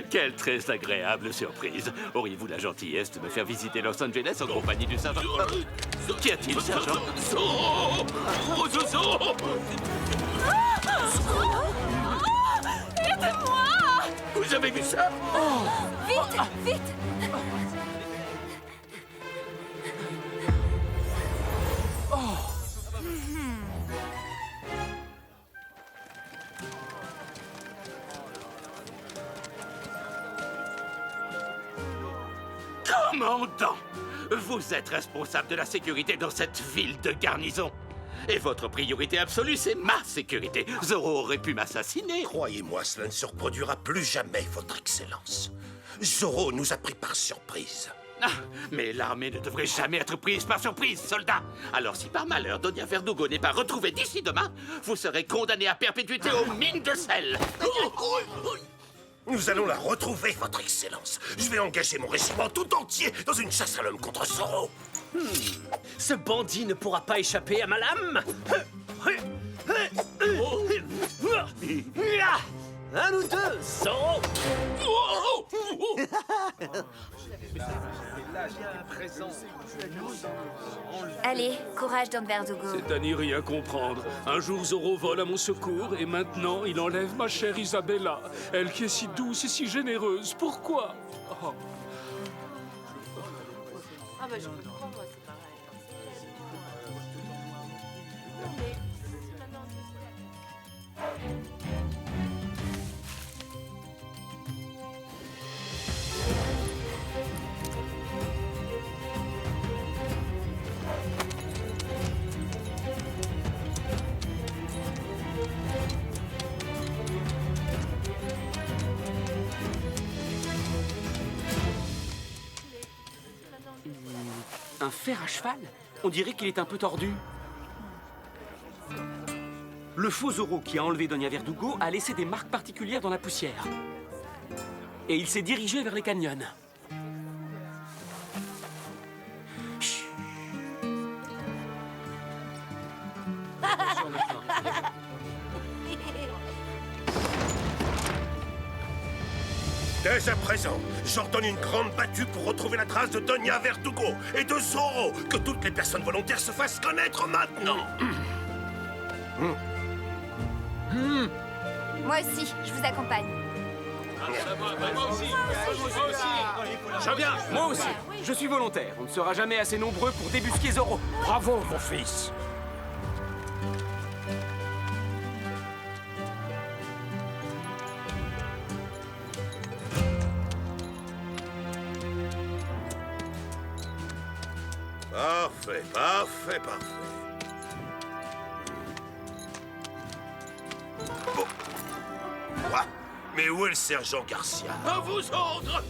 Quelle très agréable surprise. Auriez-vous la gentillesse de me faire visiter Los Angeles en compagnie du sergent? Qu'y a-t-il, sergent? Aidez-moi! Vous avez vu ça? Vite, vite! Commandant, vous êtes responsable de la sécurité dans cette ville de garnison. Et votre priorité absolue, c'est ma sécurité. Zorro aurait pu m'assassiner. Croyez-moi, cela ne se reproduira plus jamais, Votre Excellence. Zorro nous a pris par surprise. Ah, mais l'armée ne devrait jamais être prise par surprise, soldat. Alors si par malheur Doña Verdugo n'est pas retrouvée d'ici demain, vous serez condamné à perpétuité aux mines de sel. Nous allons la retrouver, Votre Excellence. Je vais engager mon régiment tout entier dans une chasse à l'homme contre Zorro. Ce bandit ne pourra pas échapper à ma lame. Un ou deux, Zorro. Allez, courage, Don Verdugo. C'est à n'y rien comprendre. Un jour, Zorro vole à mon secours et maintenant, il enlève ma chère Isabella. Elle qui est si douce et si généreuse. Pourquoi? Oh. Ah bah je comprends, moi, c'est pareil. Un fer à cheval? On dirait qu'il est un peu tordu. Le faux Zorro qui a enlevé Doña Verdugo a laissé des marques particulières dans la poussière. Et il s'est dirigé vers les canyons. Chut. Dès à présent, j'ordonne une grande battue pour retrouver la trace de Doña Verdugo et de Zorro. Que toutes les personnes volontaires se fassent connaître maintenant. Moi aussi, je vous accompagne. Je viens. Moi aussi. Je suis volontaire. On ne sera jamais assez nombreux pour débusquer Zorro. Bravo, mon fils. Parfait, parfait, parfait. Bon. Quoi? Mais où est le sergent Garcia? À vos ordres.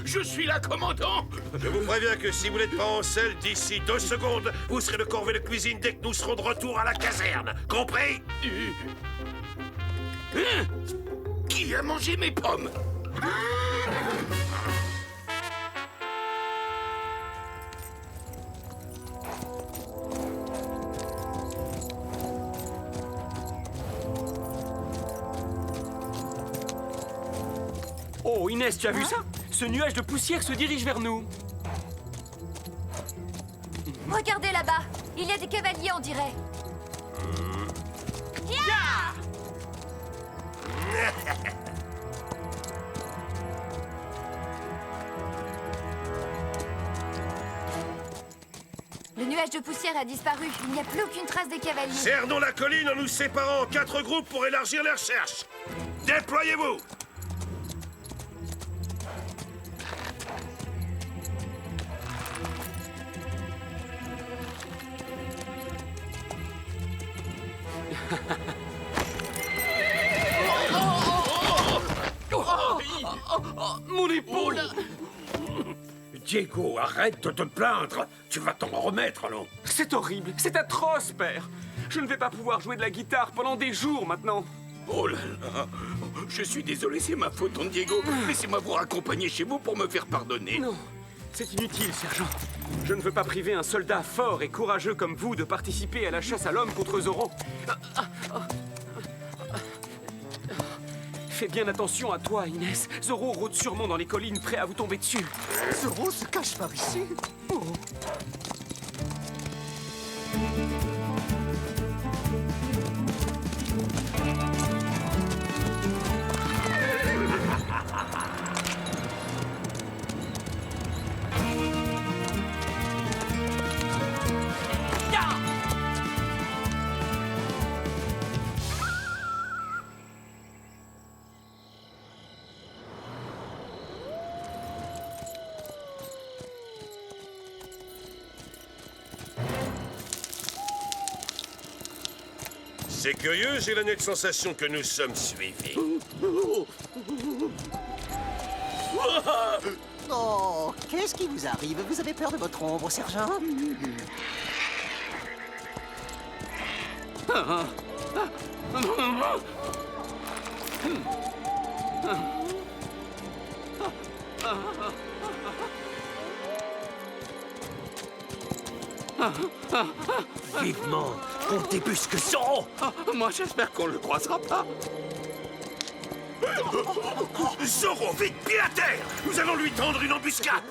Je suis là, commandant. Je vous préviens que si vous n'êtes pas en selle d'ici 2 secondes, vous serez le corvée de cuisine dès que nous serons de retour à la caserne. Compris? Qui a mangé mes pommes? Oh, Inès, tu as vu ça? Ce nuage de poussière se dirige vers nous. Regardez là-bas. Il y a des cavaliers, on dirait. Le nuage de poussière a disparu. Il n'y a plus aucune trace des cavaliers. Cernons la colline en nous séparant en 4 groupes pour élargir les recherches. Déployez-vous! Diego, arrête de te plaindre. Tu vas t'en remettre, allons. C'est horrible, c'est atroce, père. Je ne vais pas pouvoir jouer de la guitare pendant des jours maintenant. Oh là là. Je suis désolé, c'est ma faute, Don Diego. Laissez-moi vous raccompagner chez vous pour me faire pardonner. Non, c'est inutile, sergent. Je ne veux pas priver un soldat fort et courageux comme vous de participer à la chasse à l'homme contre Zorro. Fais bien attention à toi, Inès. Zorro rôde sûrement dans les collines, prêt à vous tomber dessus. Zorro se cache par ici. Oh. C'est curieux, j'ai la nette sensation que nous sommes suivis. Oh, qu'est-ce qui vous arrive? Vous avez peur de votre ombre, sergent? Vivement, qu'on débusque Zorro. Moi, j'espère qu'on le croisera pas. Zorro, vite, pied à terre! Nous allons lui tendre une embuscade!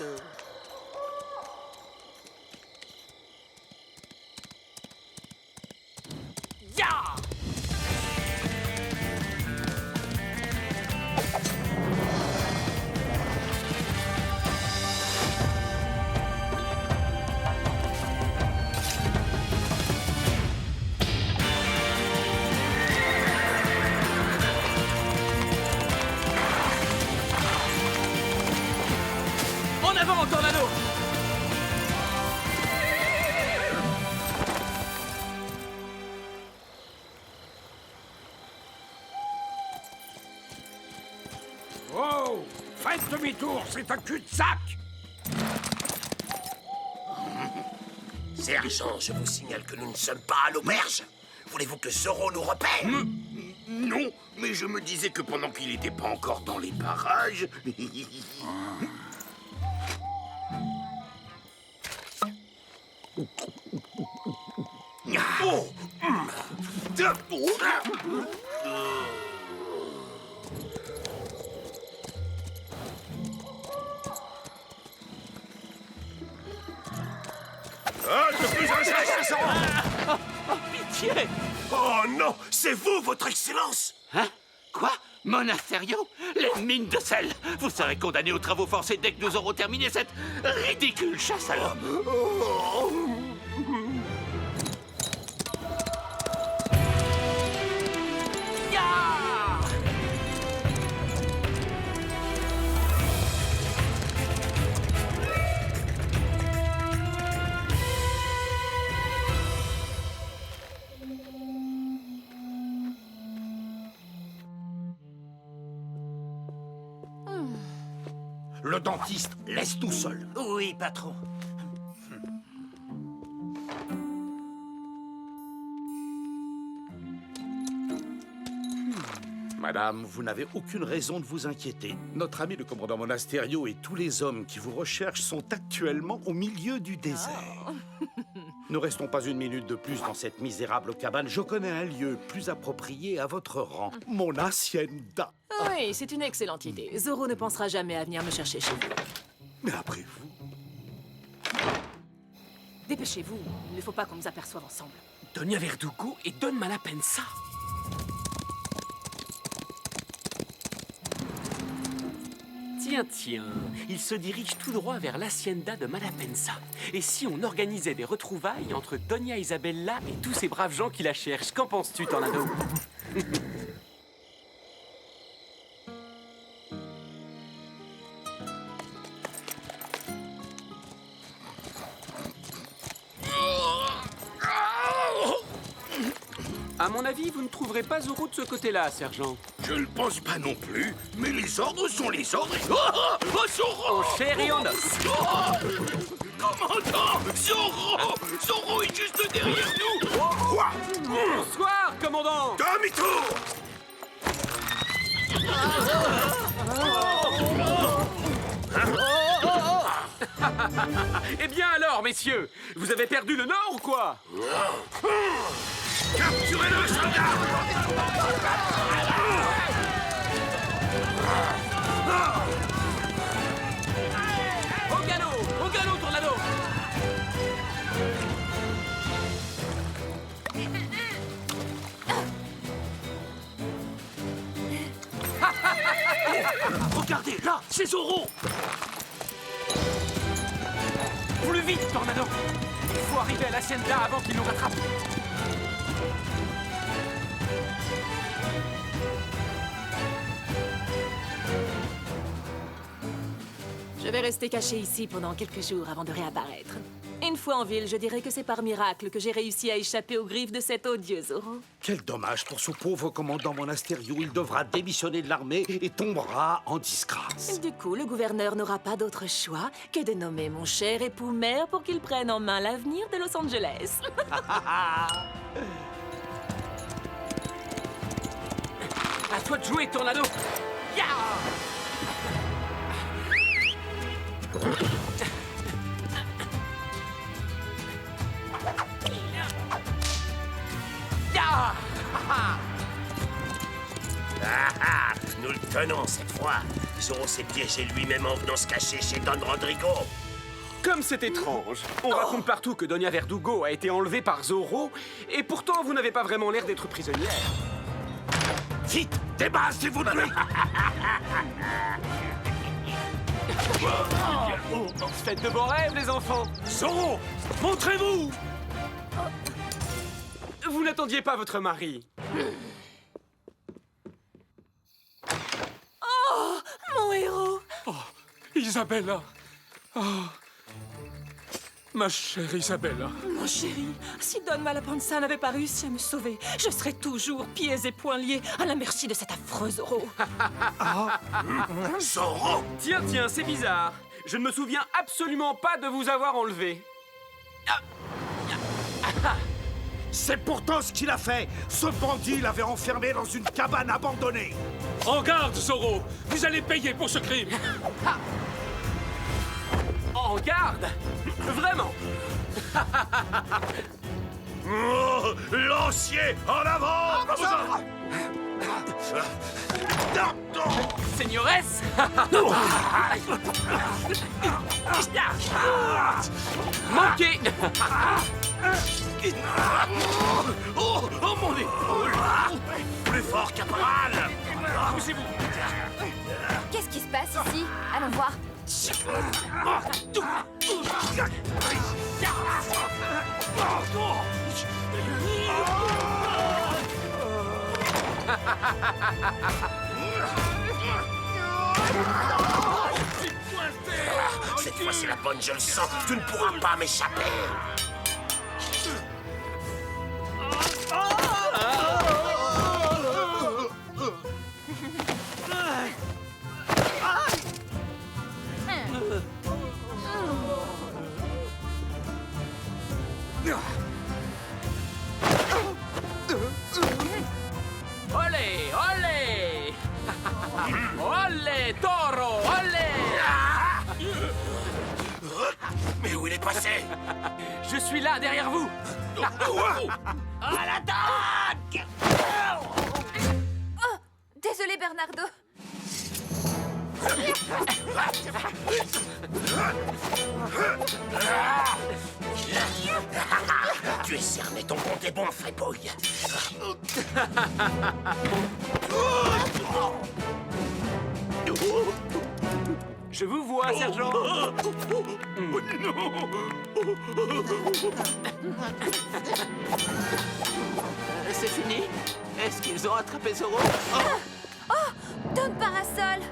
En avant, Tornado! Oh! Faites demi-tour, c'est un cul-de-sac! Sergent, je vous signale que nous ne sommes pas à l'auberge. Voulez-vous que Zorro nous repère? Non, mais je me disais que pendant qu'il n'était pas encore dans les parages... Oh! Halte, plus un geste! Pitié! Oh non! C'est vous, votre excellence! Hein? Quoi? Monasterio? Les mines de sel! Vous serez condamné aux travaux forcés dès que nous aurons terminé cette ridicule chasse à l'homme! Le dentiste, laisse tout seul. Oui, patron. Madame, vous n'avez aucune raison de vous inquiéter. Notre ami le commandant Monasterio et tous les hommes qui vous recherchent sont actuellement au milieu du désert. Ne restons pas une minute de plus dans cette misérable cabane. Je connais un lieu plus approprié à votre rang. Mon hacienda. Oui, c'est une excellente idée. Zorro ne pensera jamais à venir me chercher chez vous. Mais après vous... Dépêchez-vous, il ne faut pas qu'on nous aperçoive ensemble. Doña Verdugo et Don Malapensa. Tiens, il se dirige tout droit vers l'hacienda de Malapensa. Et si on organisait des retrouvailles entre Doña Isabella et tous ces braves gens qui la cherchent? Qu'en penses-tu, Tornado? À mon avis, vous ne trouverez pas Zoro de ce côté-là, sergent. Je ne pense pas non plus, mais les ordres sont les ordres. Oh, Zoro! En chair et en os. Commandant! Zoro! Zoro est juste derrière nous! Quoi? Bonsoir, commandant! Demi-tour! Eh bien alors, messieurs, vous avez perdu le nord ou quoi? Capturez-le, soldat! Au galop, Tornado! Regardez, là, c'est Zoro! Plus vite, Tornado! Il faut arriver à l'Hacienda avant qu'il nous rattrape! Je vais rester caché ici pendant quelques jours avant de réapparaître. Une fois en ville, je dirais que c'est par miracle que j'ai réussi à échapper aux griffes de cet odieux Zoro. Quel dommage pour ce pauvre commandant Monasterio. Il devra démissionner de l'armée et tombera en disgrâce. Du coup, le gouverneur n'aura pas d'autre choix que de nommer mon cher époux maire pour qu'il prenne en main l'avenir de Los Angeles. À toi de jouer, Tornado! Ya! Ya! Nous le tenons cette fois. Zoro s'est piégé lui-même en venant se cacher chez Don Rodrigo. Comme c'est étrange. On raconte partout que Doña Verdugo a été enlevée par Zoro, et pourtant vous n'avez pas vraiment l'air d'être prisonnière. Vite, débarrassez-vous de lui! Faites de beaux rêves, les enfants! Zoro, montrez-vous! Vous n'attendiez pas votre mari. Oh, mon héros! Oh, Isabella! Oh, ma chère Isabella! Mon chéri, si Don Malapanza n'avait pas réussi à me sauver, je serais toujours pieds et poings liés à la merci de cet affreux Zoro. Zoro! Tiens, c'est bizarre. Je ne me souviens absolument pas de vous avoir enlevé. C'est pourtant ce qu'il a fait. Ce bandit l'avait enfermé dans une cabane abandonnée. En garde, Zoro! Vous allez payer pour ce crime! En garde? Vraiment? Oh, lancier, en avant! Señores! Manqué! Oh, mon épaule! Plus fort, caporal! Poussez-vous! Qu'est-ce qui se passe ici? Allons voir. Cette fois, c'est la bonne, je le sens. Tu ne pourras pas m'échapper. Olé, olé! Olé, taureau, olé! Mais où il est passé? Je suis là, derrière vous! À l'attaque! Oh, désolé Bernardo. Tu es cerné, ton compte est bon, fripouille. Je vous vois, sergent. C'est fini? Est-ce qu'ils ont attrapé Zoro? Oh, Don Parasol.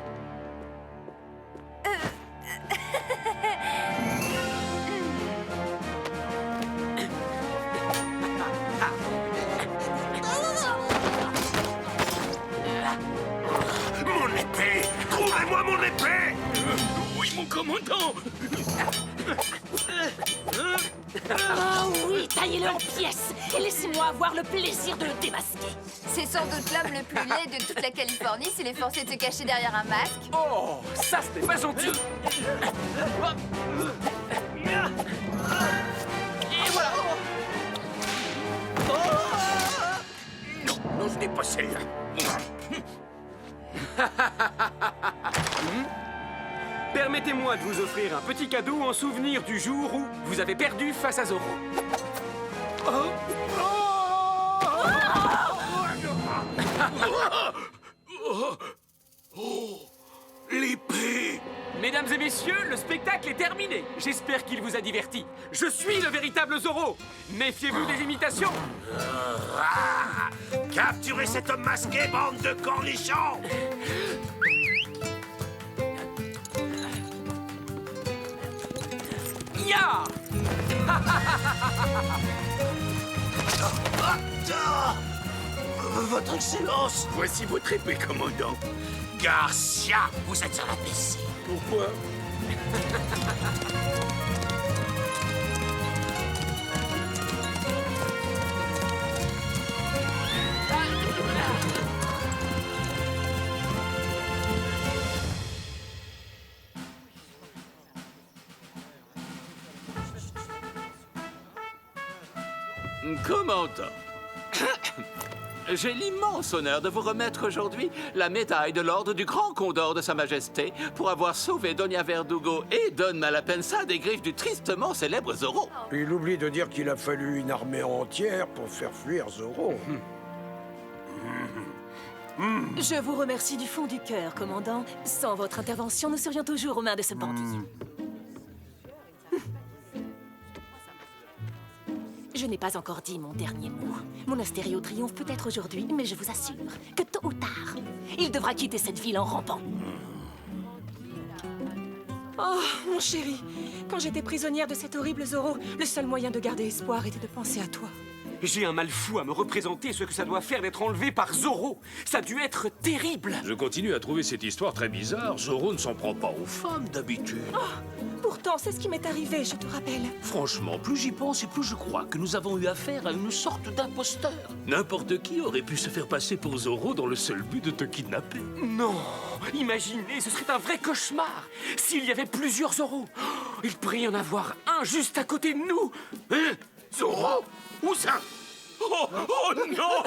commandant! Oh oui, taillez-le en pièces et laissez-moi avoir le plaisir de le démasquer. C'est sans doute l'homme le plus laid de toute la Californie s'il est forcé de se cacher derrière un masque. Oh, ça c'était pas gentil. Et voilà! Non, ce n'est pas celle-là. Permettez-moi de vous offrir un petit cadeau en souvenir du jour où vous avez perdu face à Zorro. L'épée! Mesdames et messieurs, le spectacle est terminé. J'espère qu'il vous a diverti. Je suis le véritable Zorro. Méfiez-vous des imitations. Capturez cet homme masqué, bande de cornichons! Ya! Votre Excellence! Voici votre épée, commandant. Garcia, vous êtes sur la PC. Pourquoi? Commandant, j'ai l'immense honneur de vous remettre aujourd'hui la médaille de l'ordre du Grand Condor de Sa Majesté pour avoir sauvé Doña Verdugo et Don Malapensa des griffes du tristement célèbre Zorro. Il oublie de dire qu'il a fallu une armée entière pour faire fuir Zorro. Je vous remercie du fond du cœur, commandant. Sans votre intervention, nous serions toujours aux mains de ce bandit. Je n'ai pas encore dit mon dernier mot. Mon Astério triomphe peut-être aujourd'hui, mais je vous assure que tôt ou tard, il devra quitter cette ville en rampant. Oh, mon chéri, quand j'étais prisonnière de cet horrible Zorro, le seul moyen de garder espoir était de penser à toi. J'ai un mal fou à me représenter ce que ça doit faire d'être enlevé par Zorro. Ça a dû être terrible. Je continue à trouver cette histoire très bizarre. Zorro ne s'en prend pas aux femmes d'habitude. Pourtant, c'est ce qui m'est arrivé, je te rappelle. Franchement, plus j'y pense et plus je crois que nous avons eu affaire à une sorte d'imposteur. N'importe qui aurait pu se faire passer pour Zorro dans le seul but de te kidnapper. Non, imaginez, ce serait un vrai cauchemar. S'il y avait plusieurs Zorro, il pourrait y en avoir un juste à côté de nous. Hein? Zorro? Où ça? Oh non!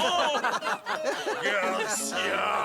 Garcia!